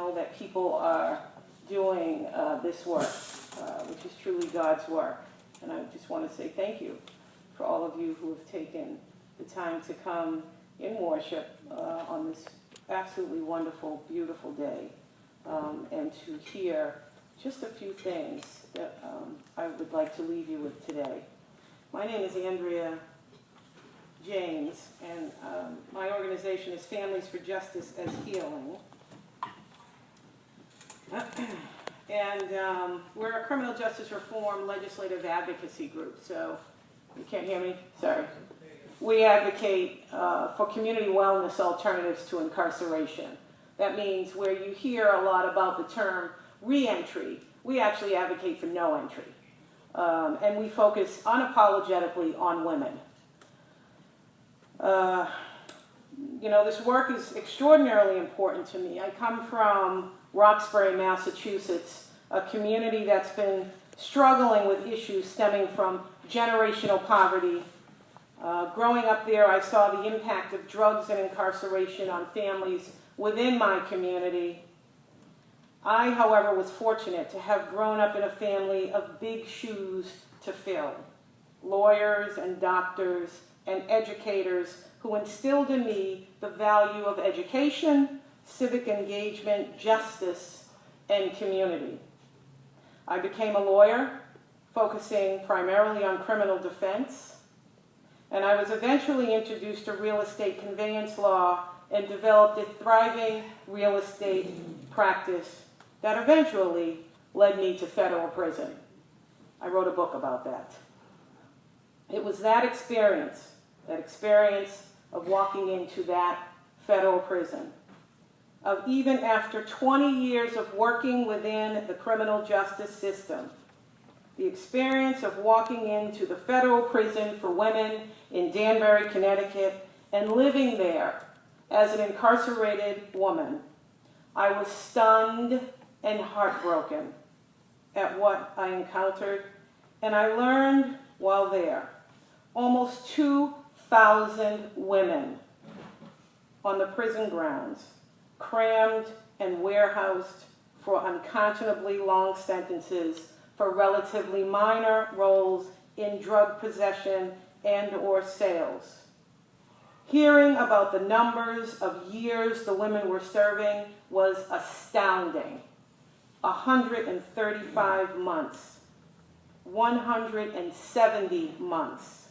know that people are doing this work, which is truly God's work. And I just want to say thank you for all of you who have taken the time to come in worship on this absolutely wonderful, beautiful day, and to hear just a few things that I would like to leave you with today. My name is Andrea James, and my organization is Families for Justice as Healing. And we're a criminal justice reform legislative advocacy group. So, you can't hear me? Sorry. We advocate for community wellness alternatives to incarceration. That means where you hear a lot about the term re-entry, we actually advocate for no entry. And we focus unapologetically on women. You know, this work is extraordinarily important to me. I come from Roxbury, Massachusetts, a community that's been struggling with issues stemming from generational poverty. Growing up there, I saw the impact of drugs and incarceration on families within my community. I, however, was fortunate to have grown up in a family of big shoes to fill. Lawyers and doctors and educators who instilled in me the value of education, civic engagement, justice, and community. I became a lawyer, focusing primarily on criminal defense, and I was eventually introduced to real estate conveyance law and developed a thriving real estate practice that eventually led me to federal prison. I wrote a book about that. It was that experience of walking into that federal prison, of even after 20 years of working within the criminal justice system, the experience of walking into the federal prison for women in Danbury, Connecticut, and living there as an incarcerated woman, I was stunned and heartbroken at what I encountered, and I learned while there, almost 2,000 women on the prison grounds, crammed and warehoused for unconscionably long sentences for relatively minor roles in drug possession and or sales. Hearing about the numbers of years the women were serving was astounding. 135 months, 170 months,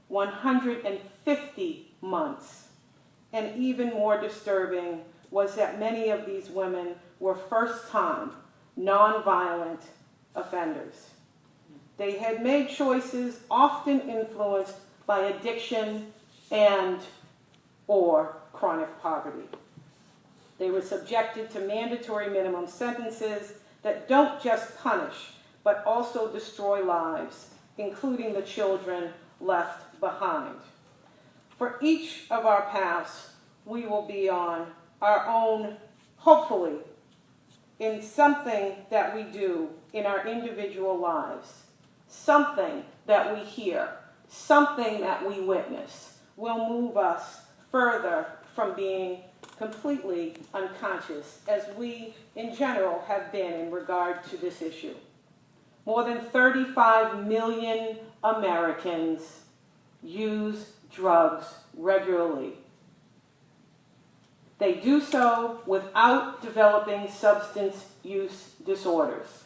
150 months, and even more disturbing was that many of these women were first-time, nonviolent offenders. They had made choices often influenced by addiction and or chronic poverty. They were subjected to mandatory minimum sentences that don't just punish, but also destroy lives, including the children left behind. For each of our paths, we will be on our own, hopefully, in something that we do in our individual lives, something that we hear, something that we witness will move us further from being completely unconscious, as we in general have been in regard to this issue. More than 35 million Americans use drugs regularly. They do so without developing substance use disorders.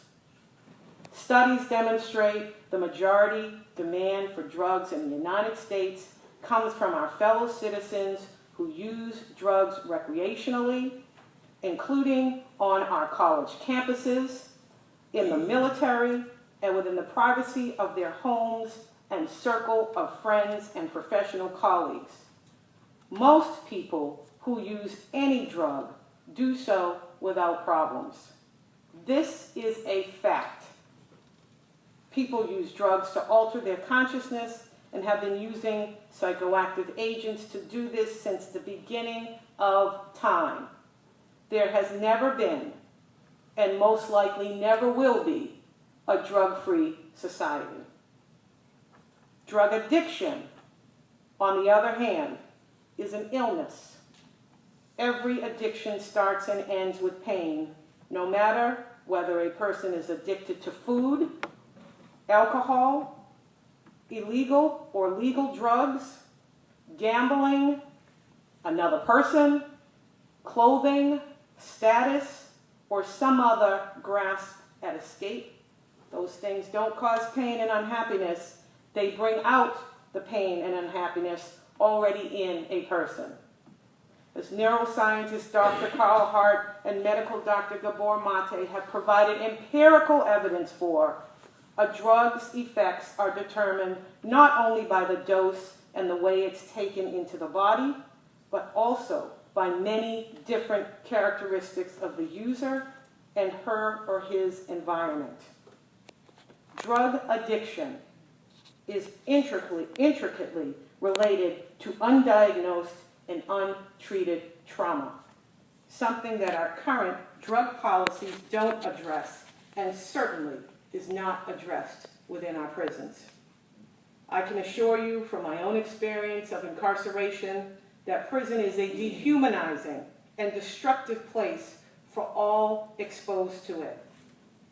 Studies demonstrate the majority demand for drugs in the United States comes from our fellow citizens who use drugs recreationally, including on our college campuses, in the military, and within the privacy of their homes and circle of friends and professional colleagues. Most people who use any drug do so without problems. This is a fact. People use drugs to alter their consciousness and have been using psychoactive agents to do this since the beginning of time. There has never been, and most likely never will be, a drug-free society. Drug addiction, on the other hand, is an illness. Every addiction starts and ends with pain, no matter whether a person is addicted to food, alcohol, illegal or legal drugs, gambling, another person, clothing, status, or some other grasp at escape. Those things don't cause pain and unhappiness. They bring out the pain and unhappiness already in a person. As neuroscientist Dr. Carl Hart and medical Dr. Gabor Mate have provided empirical evidence for, a drug's effects are determined not only by the dose and the way it's taken into the body, but also by many different characteristics of the user and her or his environment. Drug addiction is intricately related to undiagnosed and untreated trauma, something that our current drug policies don't address and certainly is not addressed within our prisons. I can assure you from my own experience of incarceration that prison is a dehumanizing and destructive place for all exposed to it.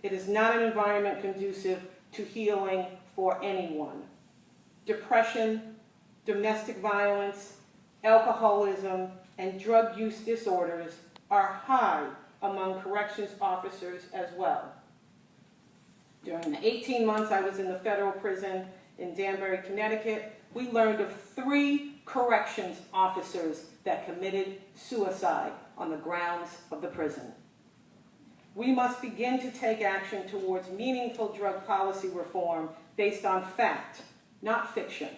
It is not an environment conducive to healing for anyone. Depression, domestic violence, alcoholism, and drug use disorders are high among corrections officers as well. During the 18 months I was in the federal prison in Danbury, Connecticut, we learned of 3 corrections officers that committed suicide on the grounds of the prison. We must begin to take action towards meaningful drug policy reform based on fact, not fiction.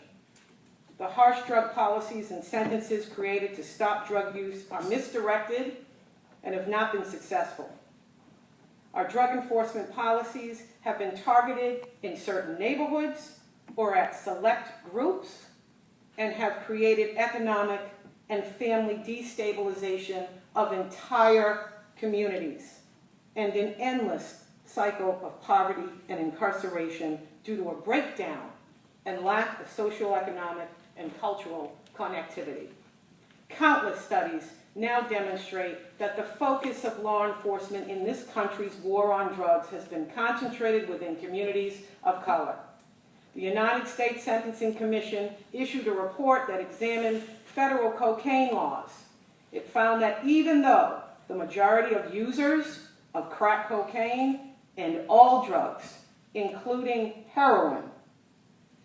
The harsh drug policies and sentences created to stop drug use are misdirected and have not been successful. Our drug enforcement policies have been targeted in certain neighborhoods or at select groups and have created economic and family destabilization of entire communities and an endless cycle of poverty and incarceration due to a breakdown and lack of socioeconomic and cultural connectivity. Countless studies now demonstrate that the focus of law enforcement in this country's war on drugs has been concentrated within communities of color. The United States Sentencing Commission issued a report that examined federal cocaine laws. It found that even though the majority of users of crack cocaine and all drugs, including heroin,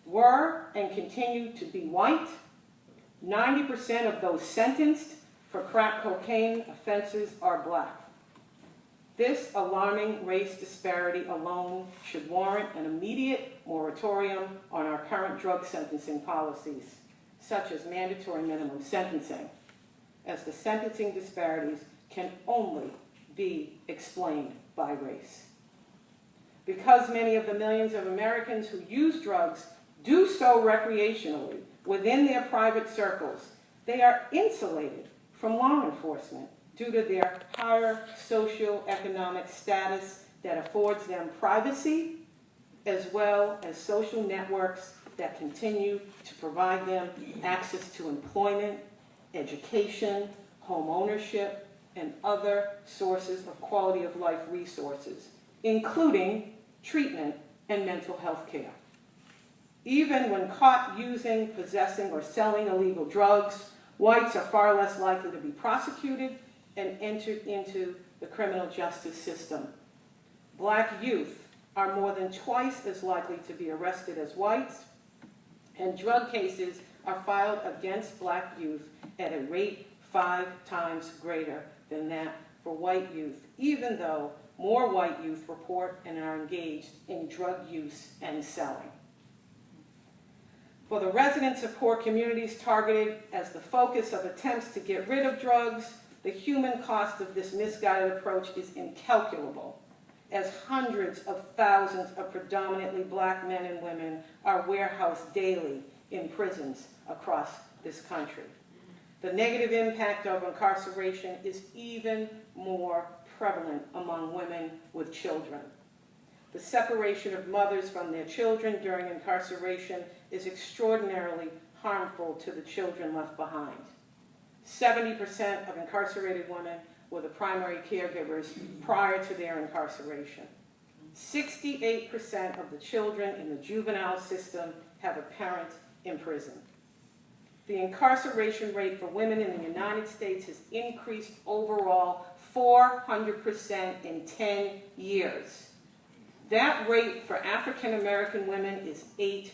were and continue to be white, 90% of those sentenced for crack cocaine offenses are black. This alarming race disparity alone should warrant an immediate moratorium on our current drug sentencing policies, such as mandatory minimum sentencing, as the sentencing disparities can only be explained by race. Because many of the millions of Americans who use drugs do so recreationally within their private circles, they are insulated from law enforcement due to their higher socioeconomic status that affords them privacy, as well as social networks that continue to provide them access to employment, education, home ownership, and other sources of quality of life resources, including treatment and mental health care. Even when caught using, possessing, or selling illegal drugs, whites are far less likely to be prosecuted and entered into the criminal justice system. Black youth are more than twice as likely to be arrested as whites, and drug cases are filed against black youth at a rate 5 times greater than that for white youth, even though more white youth report and are engaged in drug use and selling. For the residents of poor communities targeted as the focus of attempts to get rid of drugs, the human cost of this misguided approach is incalculable, as hundreds of thousands of predominantly black men and women are warehoused daily in prisons across this country. The negative impact of incarceration is even more prevalent among women with children. The separation of mothers from their children during incarceration is extraordinarily harmful to the children left behind. 70% of incarcerated women were the primary caregivers prior to their incarceration. 68% of the children in the juvenile system have a parent in prison. The incarceration rate for women in the United States has increased overall 400% in 10 years. That rate for African American women is 800%.